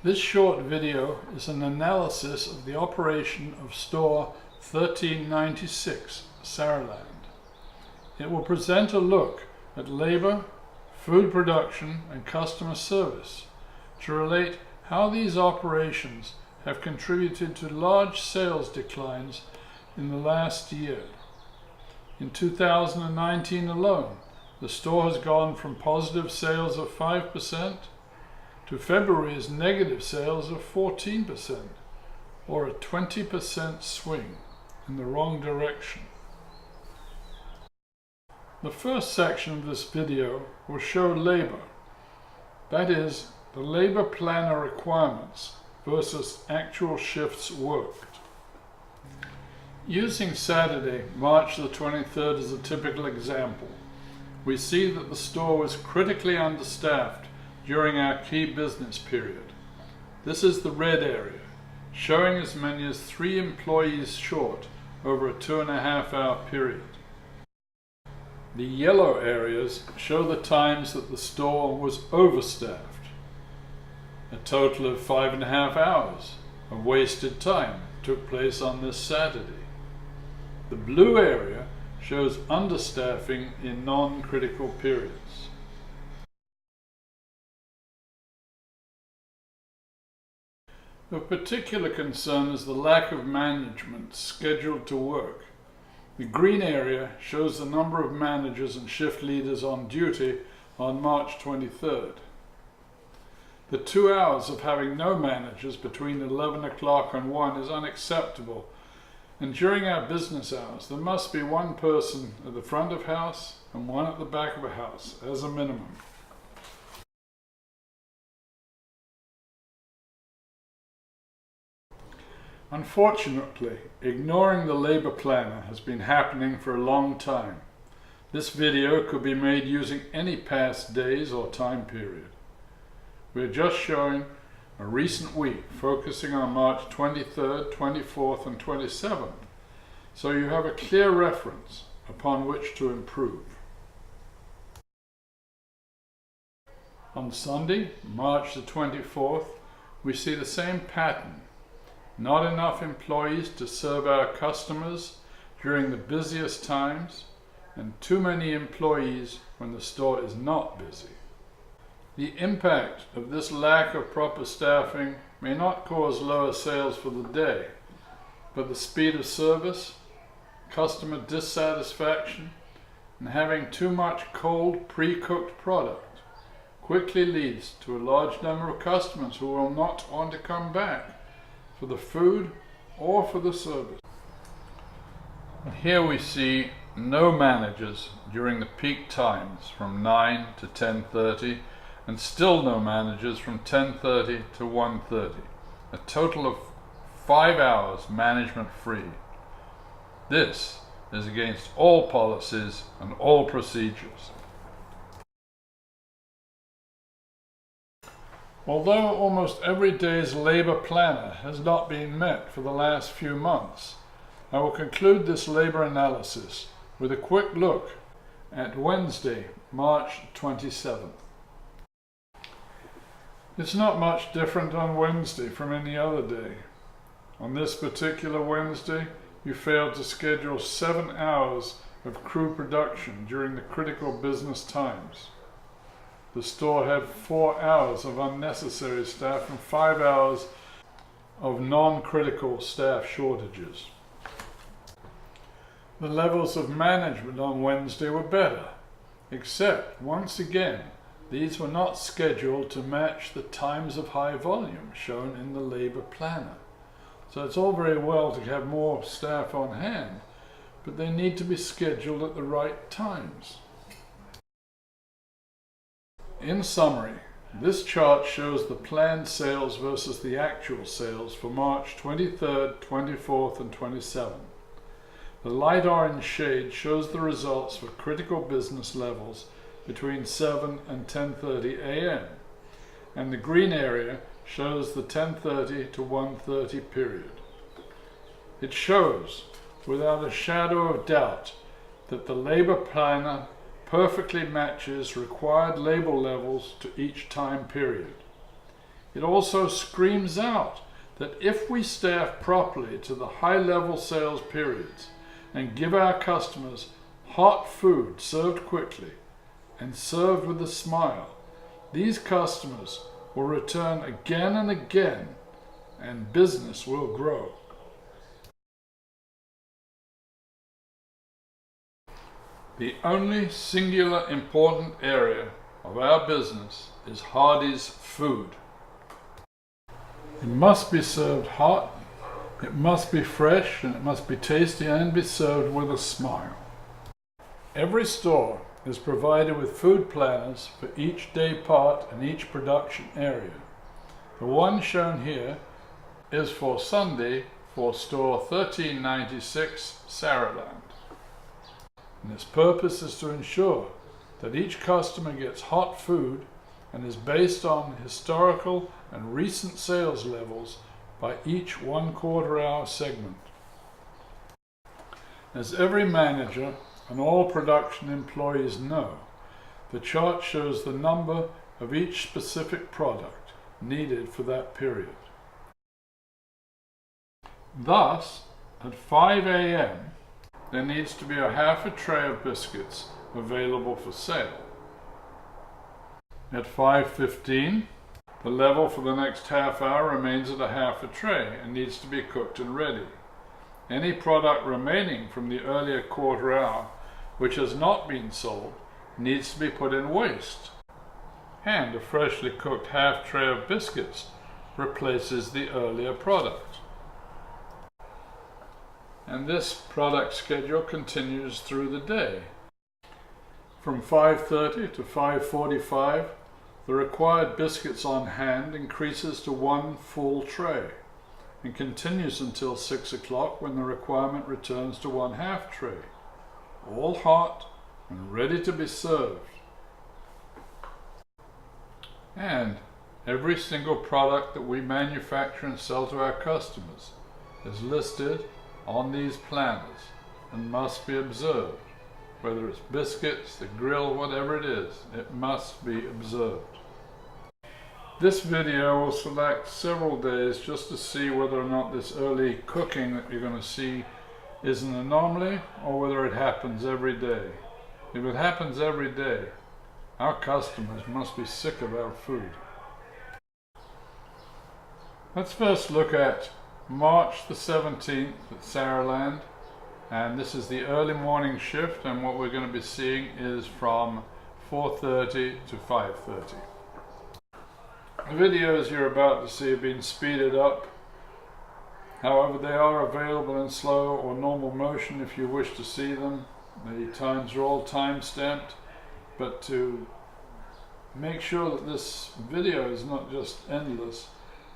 This short video is an analysis of the operation of store 1396, Saraland. It will present a look at labor, food production and customer service to relate how these operations have contributed to large sales declines in the last year. In 2019 alone, the store has gone from positive sales of 5% to February's negative sales of 14%, or a 20% swing in the wrong direction. The first section of this video will show labor, that is, the labor planner requirements versus actual shifts worked. Using Saturday, March the 23rd as a typical example, we see that the store was critically understaffed during our key business period. This is the red area, showing as many as 3 employees short over a 2.5-hour period. The yellow areas show the times that the store was overstaffed. A total of 5.5 hours of wasted time took place on this Saturday. The blue area shows understaffing in non-critical periods. Of particular concern is the lack of management scheduled to work. The green area shows the number of managers and shift leaders on duty on March 23rd. The 2 hours of having no managers between 11 o'clock and 1 is unacceptable, and during our business hours there must be 1 person at the front of house and 1 at the back of a house as a minimum. Unfortunately, ignoring the labor planner has been happening for a long time. This video could be made using any past days or time period. We are just showing a recent week, focusing on March 23rd, 24th and 27th, so you have a clear reference upon which to improve. On Sunday, March the 24th, we see the same pattern. Not enough employees to serve our customers during the busiest times, and too many employees when the store is not busy. The impact of this lack of proper staffing may not cause lower sales for the day, but the speed of service, customer dissatisfaction, and having too much cold, pre-cooked product quickly leads to a large number of customers who will not want to come back for the food or for the service. And here we see no managers during the peak times from 9 to 10:30, and still no managers from 10:30 to 1:30. A total of 5 hours management free. This is against all policies and all procedures. Although almost every day's labor planner has not been met for the last few months, I will conclude this labor analysis with a quick look at Wednesday, March 27th. It's not much different on Wednesday from any other day. On this particular Wednesday, you failed to schedule 7 hours of crew production during the critical business times. The store had 4 hours of unnecessary staff and 5 hours of non-critical staff shortages. The levels of management on Wednesday were better, except once again these were not scheduled to match the times of high volume shown in the labor planner. So it's all very well to have more staff on hand, but they need to be scheduled at the right times. In summary, this chart shows the planned sales versus the actual sales for March 23rd, 24th and 27th. The light orange shade shows the results for critical business levels between 7 and 10:30 a.m. and the green area shows the 10:30 to 1:30 period. It shows, without a shadow of doubt, that the labor planner perfectly matches required labor levels to each time period. It also screams out that if we staff properly to the high-level sales periods and give our customers hot food served quickly and served with a smile, these customers will return again and again, and business will grow. The only singular important area of our business is Hardee's food. It must be served hot, it must be fresh, and it must be tasty and be served with a smile. Every store is provided with food planners for each day part and each production area. The one shown here is for Sunday for store 1396 Saraland. And its purpose is to ensure that each customer gets hot food and is based on historical and recent sales levels by each 1/4 hour segment. As every manager and all production employees know, the chart shows the number of each specific product needed for that period. Thus, at 5 a.m., there needs to be a half a tray of biscuits available for sale. At 5:15, the level for the next half hour remains at a half a tray and needs to be cooked and ready. Any product remaining from the earlier 1/4 hour which has not been sold needs to be put in waste, and a freshly cooked half tray of biscuits replaces the earlier product. And this product schedule continues through the day. From 5:30 to 5:45, the required biscuits on hand increases to 1 full tray and continues until 6 o'clock, when the requirement returns to 1/2 tray, all hot and ready to be served. And every single product that we manufacture and sell to our customers is listed on these planners and must be observed. Whether it's biscuits, the grill, whatever it is, it must be observed. This video will select several days just to see whether or not this early cooking that you're going to see is an anomaly or whether it happens every day. If it happens every day, our customers must be sick of our food. Let's first look at March the 17th at Saraland, and this is the early morning shift, and what we're going to be seeing is from 4:30 to 5:30. The videos you're about to see have been speeded up. However, they are available in slow or normal motion if you wish to see them. The times are all time-stamped, but to make sure that this video is not just endless,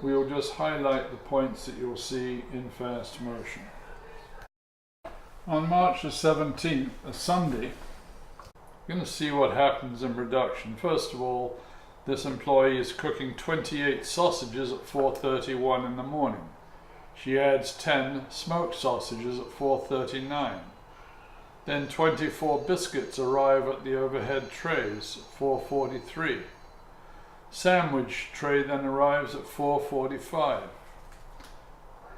we will just highlight the points that you'll see in fast motion. On March the 17th, a Sunday, you're going to see what happens in production. First of all, this employee is cooking 28 sausages at 4:31 in the morning. She adds 10 smoked sausages at 4:39. Then 24 biscuits arrive at the overhead trays at 4:43. Sandwich tray then arrives at 4:45.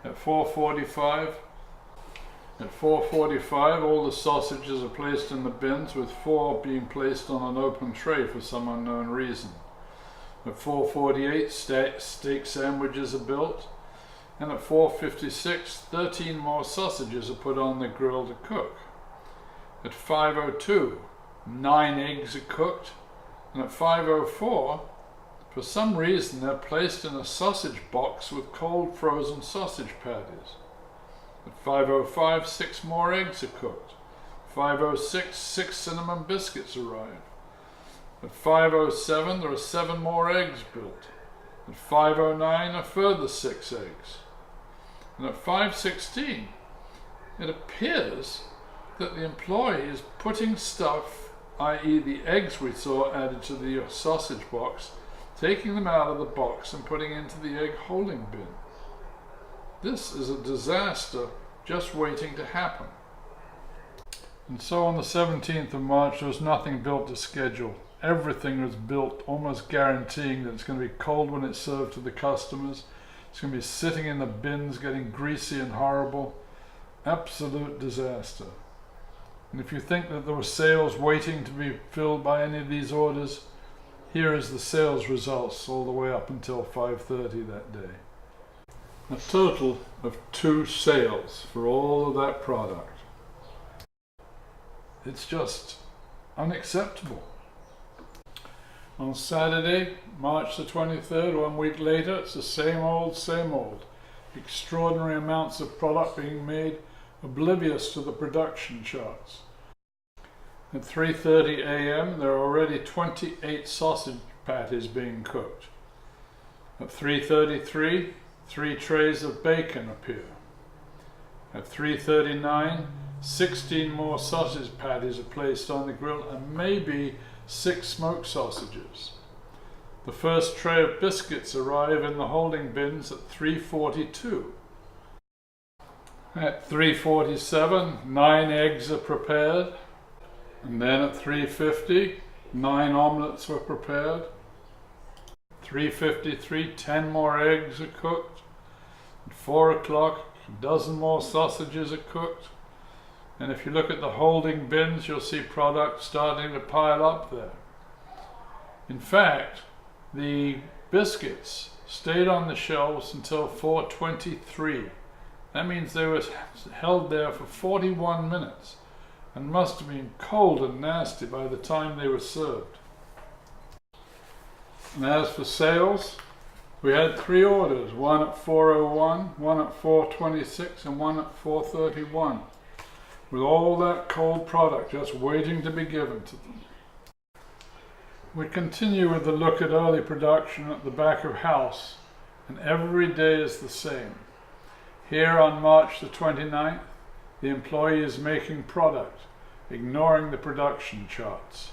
At 4:45, all the sausages are placed in the bins, with 4 being placed on an open tray for some unknown reason. At 4:48, steak sandwiches are built, and at 4:56, 13 more sausages are put on the grill to cook. At 5:02, 9 eggs are cooked, and at 5:04, for some reason they're placed in a sausage box with cold frozen sausage patties. At 5:05, 6 more eggs are cooked. 5:06, 6 cinnamon biscuits arrive. At 5:07, there are 7 more eggs built. At 5:09, a further 6 eggs. And at 5:16, it appears that the employee is putting stuff, i.e. the eggs we saw added to the sausage box, taking them out of the box and putting into the egg holding bin. This is a disaster just waiting to happen. And so on the 17th of March, there was nothing built to schedule. everything is built almost guaranteeing that it's going to be cold when it's served to the customers. It's going to be sitting in the bins getting greasy and horrible. Absolute disaster. And if you think that there were sales waiting to be filled by any of these orders, here is the sales results all the way up until 5:30 that day. A total of 2 sales for all of that product. It's just unacceptable. On Saturday, March the 23rd, 1 week later, it's the same old. Extraordinary amounts of product being made, oblivious to the production charts. At 3:30 a.m. there are already 28 sausage patties being cooked. At 3:33, 3 trays of bacon appear. At 3:39, 16 more sausage patties are placed on the grill and maybe 6 smoked sausages. The first tray of biscuits arrive in the holding bins at 3:42. At 3:47, 9 eggs are prepared. And then at 3:50, 9 omelets were prepared. 3:53, 10 more eggs are cooked. At 4 o'clock, a dozen more sausages are cooked. And if you look at the holding bins, you'll see product starting to pile up there. In fact, the biscuits stayed on the shelves until 4:23. That means they were held there for 41 minutes and must have been cold and nasty by the time they were served. And as for sales, we had 3 orders, one at 4:01, one at 4:26, and one at 4:31, with all that cold product just waiting to be given to them. We continue with the look at early production at the back of house, and every day is the same. Here on March the 29th, the employee is making product, ignoring the production charts.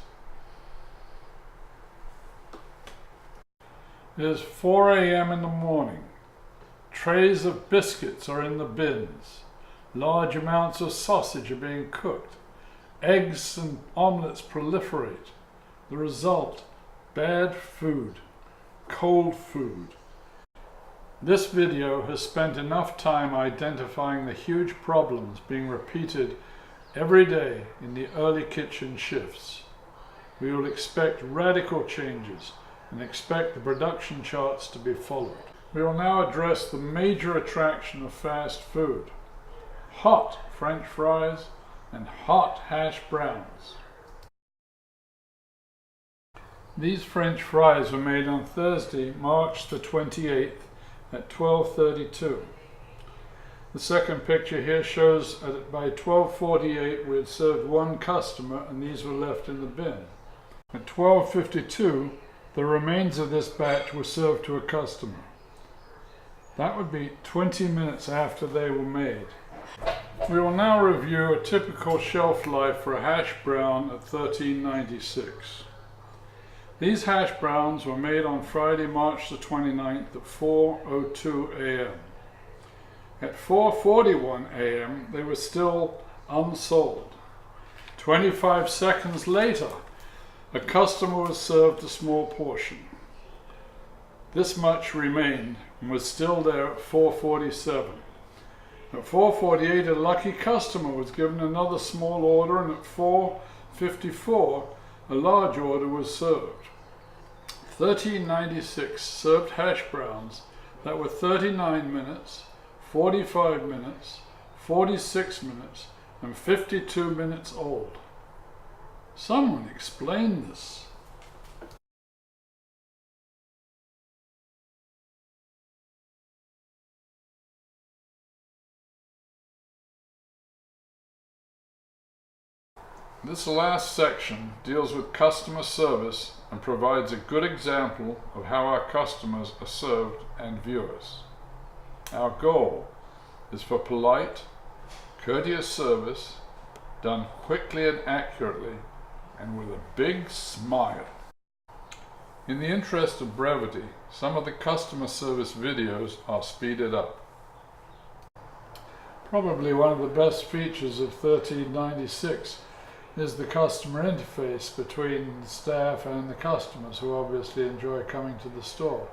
It is 4 a.m. in the morning. Trays of biscuits are in the bins. Large amounts of sausage are being cooked. Eggs and omelets proliferate. The result, bad food, cold food. This video has spent enough time identifying the huge problems being repeated every day in the early kitchen shifts. We will expect radical changes and expect the production charts to be followed. We will now address the major attraction of fast food: hot French fries and hot hash browns. These French fries were made on Thursday, March the 28th at 12:32. The second picture here shows that by 12:48 we had served 1 customer and these were left in the bin. At 12:52, the remains of this batch were served to a customer. That would be 20 minutes after they were made. We will now review a typical shelf life for a hash brown at $13.96. These hash browns were made on Friday, March the 29th at 4:02 a.m. At 4:41 a.m. they were still unsold. 25 seconds later, a customer was served a small portion. This much remained and was still there at 4:47. At 4:48, a lucky customer was given another small order, and at 4:54, a large order was served. $13.96 served hash browns that were 39 minutes, 45 minutes, 46 minutes, and 52 minutes old. Someone explain this. This last section deals with customer service and provides a good example of how our customers are served and view us. Our goal is for polite, courteous service done quickly and accurately and with a big smile. In the interest of brevity, some of the customer service videos are speeded up. Probably one of the best features of $13.96 is the customer interface between the staff and the customers, who obviously enjoy coming to the store.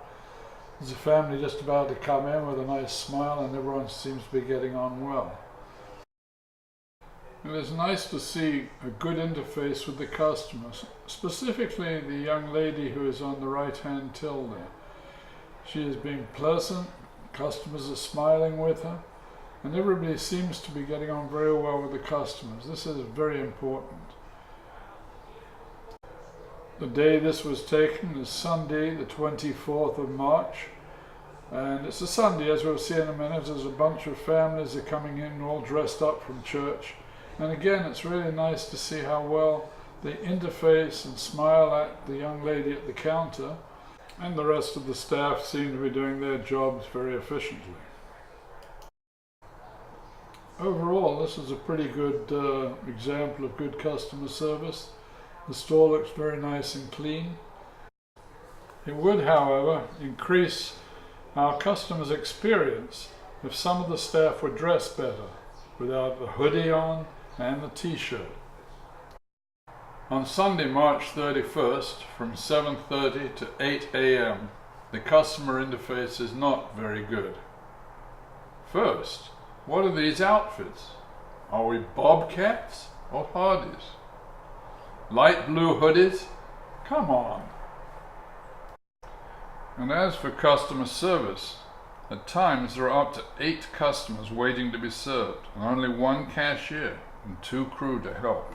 There's a family just about to come in with a nice smile, and everyone seems to be getting on well. It is nice to see a good interface with the customers, specifically the young lady who is on the right-hand till there. She is being pleasant, customers are smiling with her, and everybody seems to be getting on very well with the customers. This is very important. The day this was taken is Sunday, the 24th of March. And it's a Sunday, as we'll see in a minute. There's a bunch of families are coming in all dressed up from church. And again, it's really nice to see how well they interface and smile at the young lady at the counter, and the rest of the staff seem to be doing their jobs very efficiently. Overall, this is a pretty good example of good customer service. The store looks very nice and clean. It would, however, increase our customers' experience if some of the staff were dressed better, without the hoodie on and the t-shirt. On Sunday, March 31st, from 7:30 to 8 a.m., the customer interface is not very good. First, what are these outfits? Are we Bobcats or Hardys? Light blue hoodies? Come on. And as for customer service, at times there are up to 8 customers waiting to be served, and only 1 cashier and 2 crew to help.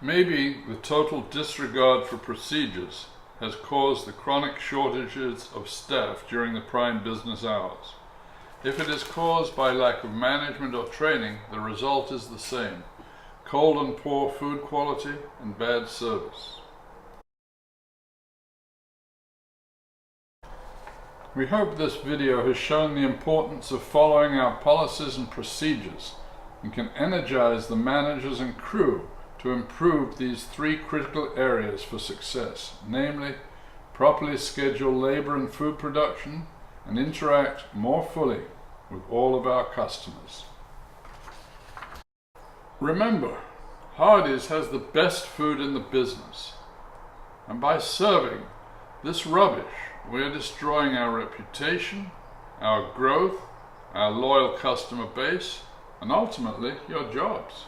Maybe the total disregard for procedures has caused the chronic shortages of staff during the prime business hours. If it is caused by lack of management or training, the result is the same: cold and poor food quality and bad service. We hope this video has shown the importance of following our policies and procedures, and can energize the managers and crew to improve these 3 critical areas for success, namely, properly schedule labor and food production, and interact more fully with all of our customers. Remember, Hardee's has the best food in the business, and by serving this rubbish, we are destroying our reputation, our growth, our loyal customer base, and ultimately your jobs.